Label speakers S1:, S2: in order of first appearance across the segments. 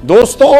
S1: दोस्तों,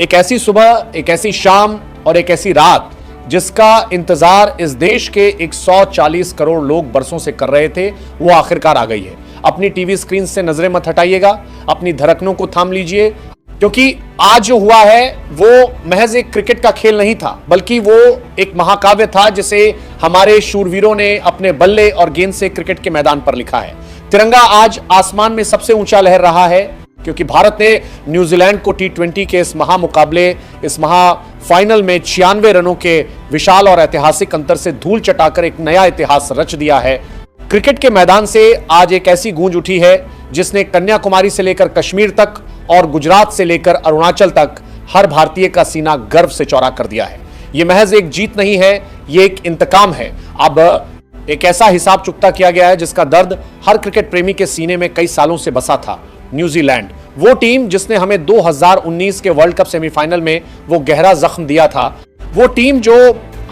S1: एक ऐसी सुबह, एक ऐसी शाम और एक ऐसी रात जिसका इंतजार इस देश के 140 करोड़ लोग बरसों से कर रहे थे, वो आखिरकार आ गई है। अपनी टीवी स्क्रीन से नजरें मत हटाइएगा, अपनी धड़कनों को थाम लीजिए, क्योंकि आज जो हुआ है वो महज एक क्रिकेट का खेल नहीं था, बल्कि वो एक महाकाव्य था जिसे हमारे शूरवीरों ने अपने बल्ले और गेंद से क्रिकेट के मैदान पर लिखा है। तिरंगा आज आसमान में सबसे ऊंचा लहर रहा है, क्योंकि भारत ने न्यूजीलैंड को T20 के इस महामुकाबले, इस फाइनल में 96 रनों के विशाल और ऐतिहासिक अंतर से धूल चटाकर एक नया इतिहास रच दिया है। क्रिकेट के मैदान से आज एक ऐसी गूंज उठी है जिसने कन्याकुमारी से लेकर कश्मीर तक और गुजरात से लेकर अरुणाचल तक हर भारतीय का सीना गर्व से चौड़ा कर दिया है। यह महज एक जीत नहीं है, यह एक इंतकाम है। अब एक ऐसा हिसाब चुकता किया गया है जिसका दर्द हर क्रिकेट प्रेमी के सीने में कई सालों से बसा था। न्यूजीलैंड, वो टीम जिसने हमें 2019 के वर्ल्ड कप सेमीफाइनल में वो गहरा जख्म दिया था, वो टीम जो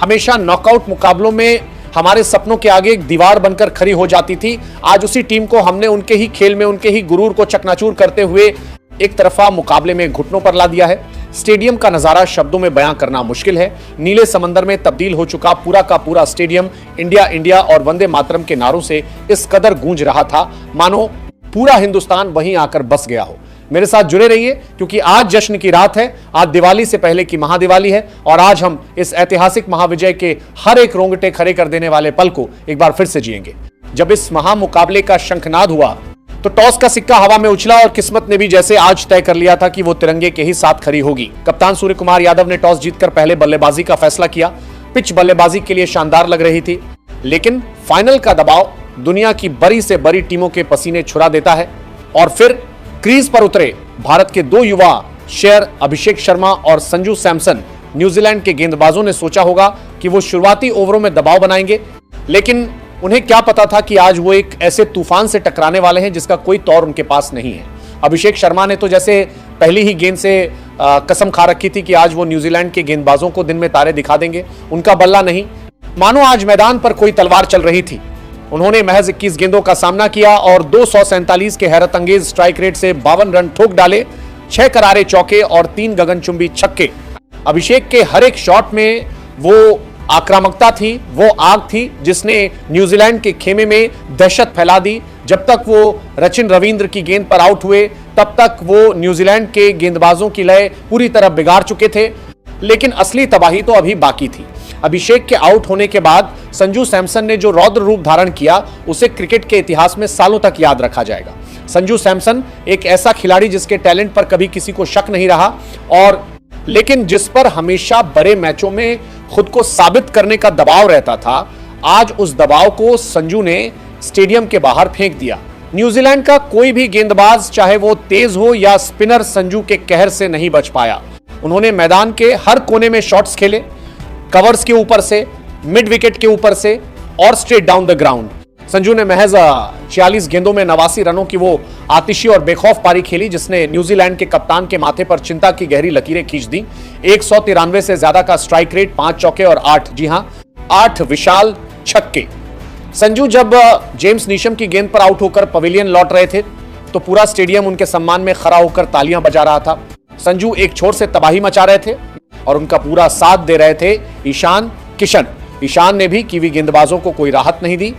S1: हमेशा नॉकआउट मुकाबलों में हमारे सपनों के आगे एक दीवार बनकर खड़ी हो जाती थी, आज उसी टीम को हमने उनके ही खेल में, उनके ही गुरूर को चकनाचूर करते हुए एक तरफा मुकाबले में घुटनों पर ला दिया है। स्टेडियम का नजारा शब्दों में बयां करना मुश्किल है। नीले समंदर में तब्दील हो चुका पूरा का पूरा स्टेडियम इंडिया इंडिया और वंदे मातरम के नारों से इस कदर गूंज रहा था मानो पूरा हिंदुस्तान वहीं आकर बस गया हो। मेरे साथ जुड़े रहिए, क्योंकि आज जश्न की रात है, आज दिवाली से पहले की महादिवाली है और आज हम इस ऐतिहासिक महाविजय के हर एक रोंगटे खड़े कर देने वाले पल को एक बार फिर से जिएंगे। जब इस महामुकाबले का शंखनाद हुआ तो टॉस का सिक्का हवा में उछला और किस्मत ने भी जैसे आज तय कर लिया था कि वो तिरंगे के ही साथ खड़ी होगी। कप्तान सूर्य कुमार यादव ने टॉस जीतकर पहले बल्लेबाजी का फैसला किया। पिच बल्लेबाजी के लिए शानदार लग रही थी, लेकिन फाइनल का दबाव दुनिया की बड़ी से बड़ी टीमों के पसीने छुड़ा देता है। और फिर क्रीज पर उतरे भारत के दो युवा शेर अभिषेक शर्मा और संजू सैमसन। न्यूजीलैंड के गेंदबाजों ने सोचा होगा कि वो शुरुआती ओवरों में दबाव बनाएंगे, लेकिन उन्हें क्या पता था कि आज वो एक ऐसे तूफान से टकराने वाले हैं जिसका कोई तौर उनके पास नहीं है। अभिषेक शर्मा ने तो जैसे पहली ही गेंद से कसम खा रखी थी कि आज वो न्यूजीलैंड के गेंदबाजों को दिन में तारे दिखा देंगे। उनका बल्ला नहीं, मानो आज मैदान पर कोई तलवार चल रही थी। उन्होंने महज 21 गेंदों का सामना किया और 247 के हैरत अंगेज स्ट्राइक रेट से 52 रन ठोक डाले, 6 करारे चौके और 3 गगनचुंबी छक्के। अभिषेक के हर एक शॉट में वो आक्रामकता थी, वो आग थी जिसने न्यूजीलैंड के खेमे में दहशत फैला दी। जब तक वो रचिन रविंद्र की गेंद पर आउट हुए, तब तक वो न्यूजीलैंड के गेंदबाजों की लय पूरी तरह बिगाड़ चुके थे, लेकिन असली तबाही तो अभी बाकी थी। अभिषेक के आउट होने के बाद संजू सैमसन ने जो रौद्र रूप धारण किया, उसे क्रिकेट के इतिहास में सालों तक याद रखा जाएगा। संजू सैमसन एक ऐसा खिलाड़ी जिसके टैलेंट पर कभी किसी को शक नहीं रहा, और लेकिन जिस पर हमेशा बड़े मैचों में खुद को साबित करने का दबाव रहता था, आज उस दबाव को संजू ने स्टेडियम के बाहर फेंक दिया। न्यूजीलैंड का कोई भी गेंदबाज, चाहे वो तेज हो या स्पिनर, संजू के कहर से नहीं बच पाया। उन्होंने मैदान के हर कोने में शॉट्स खेले, कवर्स के ऊपर से, मिड विकेट के ऊपर से और straight down the ground. Sanju ने महज 46 गेंदों में 89 रनों की वो आतिशी और बेखौफ पारी खेली जिसने न्यूजीलैंड के कप्तान के माथे पर चिंता की गहरी लकीरें खींच दी। 193 से ज्यादा का स्ट्राइक रेट, 5 चौके और 8 विशाल छक्के। संजू जब जेम्स नीशम की गेंद पर आउट होकर पवेलियन लौट रहे थे तो पूरा स्टेडियम उनके सम्मान में खड़ा होकर तालियां बजा रहा था। संजू एक छोर से तबाही मचा रहे थे और उनका पूरा साथ दे रहे थे ईशान किशन। ईशान ने भी कीवी गेंदबाजों को कोई राहत नहीं दी।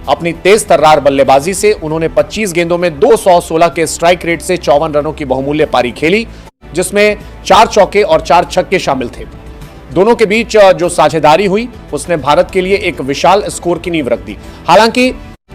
S1: अपनी तेज तर्रार बल्लेबाजी से उन्होंने 25 गेंदों में 216 के स्ट्राइक रेट से 54 रनों की बहुमूल्य पारी खेली, जिसमें 4 चौके और 4 छक्के शामिल थे। दोनों के बीच जो साझेदारी हुई उसने भारत के लिए एक विशाल स्कोर की नींव रख दी। हालांकि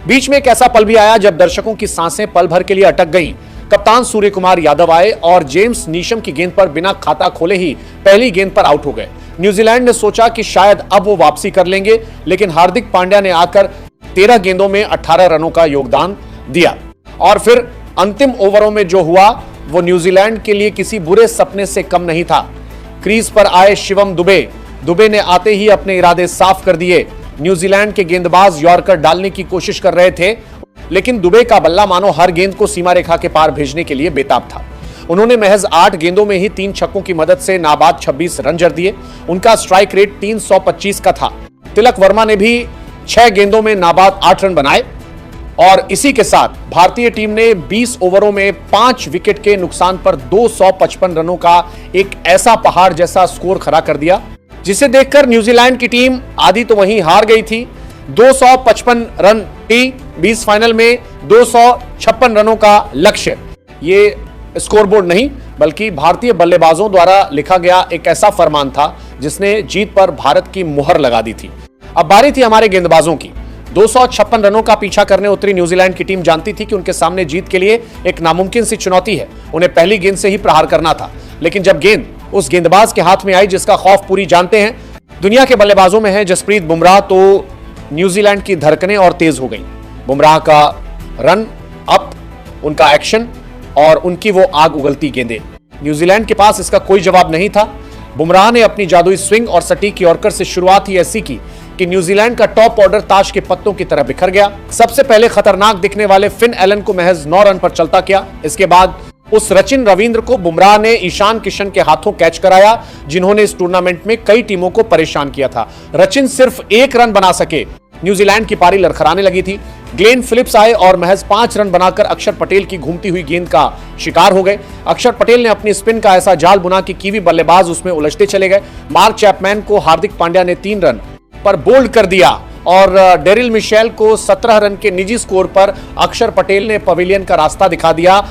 S1: बीच में एक ऐसा पल भी आया जब दर्शकों की सांसें पल भर के लिए अटक गईं। कप्तान सूर्य कुमार यादव आए और जेम्स नीशम की गेंद पर बिना खाता खोले ही पहली गेंद पर आउट हो गए। न्यूजीलैंड ने सोचा कि शायद अब वो वापसी कर लेंगे, लेकिन हार्दिक पांड्या ने आकर 13 गेंदों में 18 रनों का योगदान दिया। और फिर अंतिम ओवरों में जो हुआ वो न्यूजीलैंड के लिए किसी बुरे सपने से कम नहीं था। क्रीज पर आए शिवम दुबे ने आते ही अपने इरादे साफ कर दिए। न्यूजीलैंड के गेंदबाज यॉर्कर डालने की कोशिश कर रहे थे, लेकिन दुबे का बल्ला मानो हर गेंद को सीमा रेखा के पार भेजने के लिए बेताब था। उन्होंने महज 8 गेंदों में ही 3 छक्कों की मदद से नाबाद 26 रन जड़ दिए। उनका स्ट्राइक रेट 325 का था। तिलक वर्मा ने भी 6 गेंदों में नाबाद 8 रन बनाए। और इसी के साथ भारतीय टीम ने 20 ओवरों में 5 विकेट के नुकसान पर 255 रनों का एक ऐसा पहाड़ जैसा स्कोर खड़ा कर दिया, जिसे देखकर न्यूजीलैंड की टीम आधी तो वहीं हार गई थी। 255 रन की 20 फाइनल में 256 रनों का लक्ष्य, ये स्कोरबोर्ड नहीं बल्कि भारतीय बल्लेबाजों द्वारा लिखा गया एक ऐसा फरमान था जिसने जीत पर भारत की मुहर लगा दी थी। अब बारी थी हमारे गेंदबाजों की। 256 रनों का पीछा करने उतरी न्यूजीलैंड की टीम जानती थी कि उनके सामने जीत के लिए एक नामुमकिन सी चुनौती है, उन्हें पहली गेंद से ही प्रहार करना था। लेकिन जब गेंद उस गेंदबाज के हाथ में आई जिसका खौफ पूरी जानते हैं दुनिया के बल्लेबाजों में है जसप्रीत बुमराह, तो न्यूजीलैंड की धड़कनें और तेज हो गई। बुमराह का रन अप, उनका एक्शन और उनकी वो आग उगलती गेंदें, न्यूजीलैंड के पास इसका कोई जवाब नहीं था। बुमराह ने अपनी जादुई स्विंग और सटीक यॉर्कर से शुरुआत ही ऐसी की कि न्यूजीलैंड का टॉप ऑर्डर ताश के पत्तों की तरह बिखर गया। सबसे पहले खतरनाक दिखने वाले फिन एलन को महज 9 रन पर चलता किया। इसके बाद उस सचिन रविंद्र को बुमराह ने ईशान किशन के हाथों कैच कराया, जिन्होंने इस टूर्नामेंट में कई टीमों को परेशान किया था। सचिन सिर्फ 1 रन बना सके, न्यूजीलैंड की पारी लड़खड़ाने लगी थी। ग्लेन फिलिप्स आए और महज 5 रन बनाकर अक्षर पटेल की घूमती हुई गेंद का शिकार हो गए। अक्षर पटेल ने अपनी स्पिन का ऐसा जाल बुना कि कीवी बल्लेबाज उसमें उलझते चले गए। मार्क चैपमैन को हार्दिक पांड्या ने 3 रन पर बोल्ड कर दिया और डेरिल मिशेल को 17 रन के निजी स्कोर पर अक्षर पटेल ने पवेलियन का रास्ता दिखा दिया।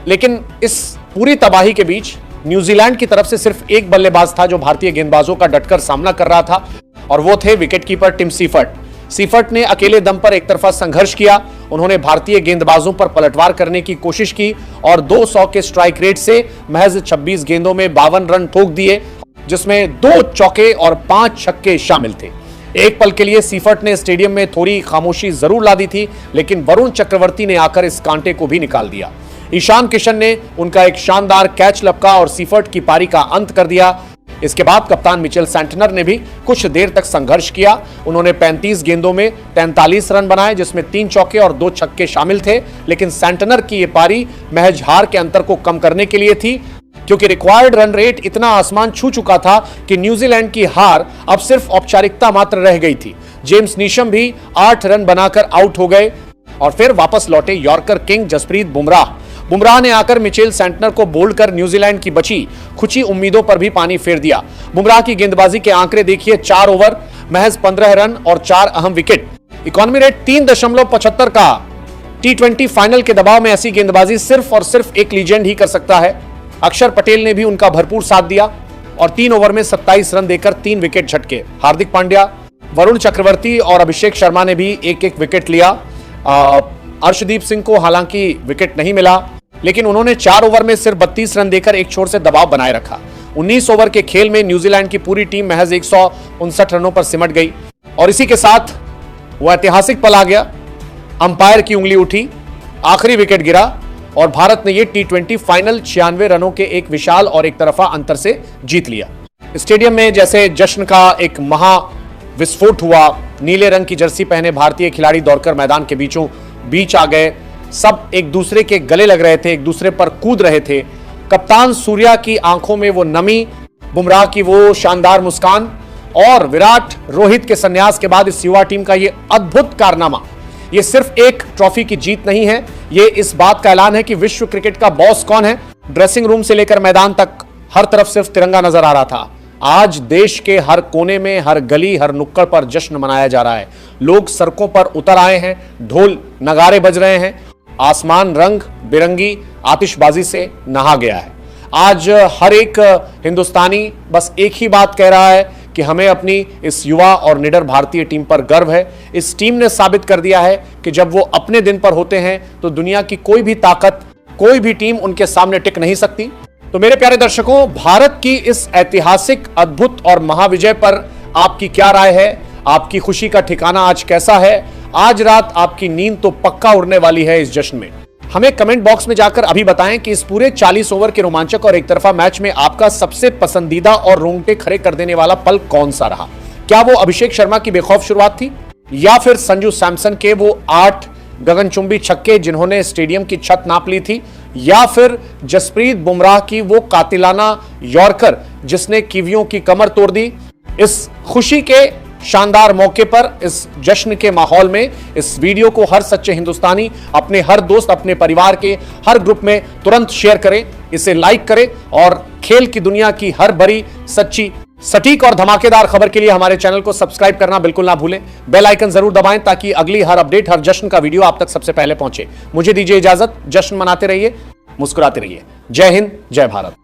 S1: लेकिन इस पूरी तबाही के बीच न्यूजीलैंड की तरफ से सिर्फ एक बल्लेबाज था जो भारतीय गेंदबाजों का डटकर सामना कर रहा था, और वो थे विकेटकीपर टिम सीफर्ट। सीफर्ट ने अकेले दम पर एक तरफा संघर्ष किया। उन्होंने भारतीय गेंदबाजों पर पलटवार करने की कोशिश की और 200 के स्ट्राइक रेट से महज 26 गेंदों में 52 रन ठोक दिए, जिसमें 2 चौके और 5 छक्के शामिल थे। एक पल के लिए सीफर्ट ने स्टेडियम में थोड़ी खामोशी जरूर ला दी थी, लेकिन वरुण चक्रवर्ती ने आकर इस कांटे को भी निकाल दिया। ईशान किशन ने उनका एक शानदार कैच लपका और सीफर्ट की पारी का अंत कर दिया। इसके बाद कप्तान मिचेल सैंटनर ने भी कुछ देर तक संघर्ष किया। उन्होंने 35 गेंदों में 43 रन बनाए, जिसमें 3 चौके और 2 छक्के शामिल थे। लेकिन सैंटनर की यह पारी महज हार के अंतर को कम करने के लिए थी, क्योंकि रिक्वायर्ड रन रेट इतना आसमान छू चुका था कि न्यूजीलैंड की हार अब सिर्फ औपचारिकता मात्र रह गई थी। जेम्स नीशम भी 8 रन बनाकर आउट हो गए और फिर वापस लौटे यॉर्कर किंग जसप्रीत बुमराह। बुमराह ने आकर मिचेल सैंटनर को बोल्ड कर न्यूजीलैंड की बची खुची उम्मीदों पर भी पानी फेर दिया। बुमराह की गेंदबाजी के आंकड़े देखिए, 4 ओवर, महज 15 रन और 4 अहम विकेट। इकोनॉमी रेट 3.75 का। T20 फाइनल के दबाव में ऐसी गेंदबाजी सिर्फ और सिर्फ एक लीजेंड ही कर सकता है। अक्षर पटेल ने भी उनका भरपूर साथ दिया और 3 ओवर में 27 रन देकर 3 विकेट झटके। हार्दिक पांड्या, वरुण चक्रवर्ती और अभिषेक शर्मा ने भी एक एक विकेट लिया। अर्शदीप सिंह को हालांकि विकेट नहीं मिला, लेकिन उन्होंने 4 ओवर में सिर्फ 32 रन देकर एक छोर से दबाव बनाए रखा। 19 ओवर के खेल में न्यूजीलैंड की पूरी टीम महज 159 रनों पर सिमट गई और इसी के साथ वो ऐतिहासिक पल आ गया। अंपायर की उंगली उठी, आखिरी विकेट गिरा और भारत ने ये T20 फाइनल 96 रनों के एक विशाल और एक तरफा अंतर से जीत लिया। स्टेडियम में जैसे जश्न का एक महा विस्फोट हुआ। नीले रंग की जर्सी पहने भारतीय खिलाड़ी दौड़कर मैदान के बीचों बीच आ गए। सब एक दूसरे के गले लग रहे थे, एक दूसरे पर कूद रहे थे। कप्तान सूर्या की आंखों में वो नमी, बुमराह की वो शानदार मुस्कान और विराट रोहित के संन्यास के बाद इस युवा टीम का ये अद्भुत कारनामा, ये सिर्फ एक ट्रॉफी की जीत नहीं है, ये इस बात का ऐलान है कि विश्व क्रिकेट का बॉस कौन है। ड्रेसिंग रूम से लेकर मैदान तक हर तरफ सिर्फ तिरंगा नजर आ रहा था। आज देश के हर कोने में, हर गली, हर नुक्कड़ पर जश्न मनाया जा रहा है। लोग सड़कों पर उतर आए हैं, ढोल नगारे बज रहे हैं, आसमान रंग बिरंगी आतिशबाजी से नहा गया है। आज हर एक हिंदुस्तानी बस एक ही बात कह रहा है कि हमें अपनी इस युवा और निडर भारतीय टीम पर गर्व है। इस टीम ने साबित कर दिया है कि जब वो अपने दिन पर होते हैं तो दुनिया की कोई भी ताकत, कोई भी टीम उनके सामने टिक नहीं सकती। तो मेरे प्यारे दर्शकों, भारत की इस ऐतिहासिक, अद्भुत और महाविजय पर आपकी क्या राय है? आपकी खुशी का ठिकाना आज कैसा है? आज रात आपकी नींद तो पक्का उड़ने वाली है इस जश्न में। हमें कमेंट बॉक्स में जाकर अभी बताएं कि इस पूरे 40 ओवर के रोमांचक और एक तरफा मैच में आपका सबसे पसंदीदा और रोंगटे खड़े कर देने वाला पल कौन सा रहा? क्या वो अभिषेक शर्मा की बेखौफ शुरुआत थी, या फिर संजू सैमसन के वो 8 गगनचुंबी छक्के जिन्होंने स्टेडियम की छत नाप ली थी, या फिर जसप्रीत बुमराह की वो कातिलाना यॉर्कर जिसने कीवियों की कमर तोड़ दी? इस खुशी के शानदार मौके पर, इस जश्न के माहौल में इस वीडियो को हर सच्चे हिंदुस्तानी अपने हर दोस्त, अपने परिवार के हर ग्रुप में तुरंत शेयर करें, इसे लाइक करें और खेल की दुनिया की हर बड़ी, सच्ची, सटीक और धमाकेदार खबर के लिए हमारे चैनल को सब्सक्राइब करना बिल्कुल ना भूलें। बेल आइकन जरूर दबाएं ताकि अगली हर अपडेट, हर जश्न का वीडियो आप तक सबसे पहले पहुंचे। मुझे दीजिए इजाजत, जश्न मनाते रहिए, मुस्कुराते रहिए। जय हिंद, जय भारत।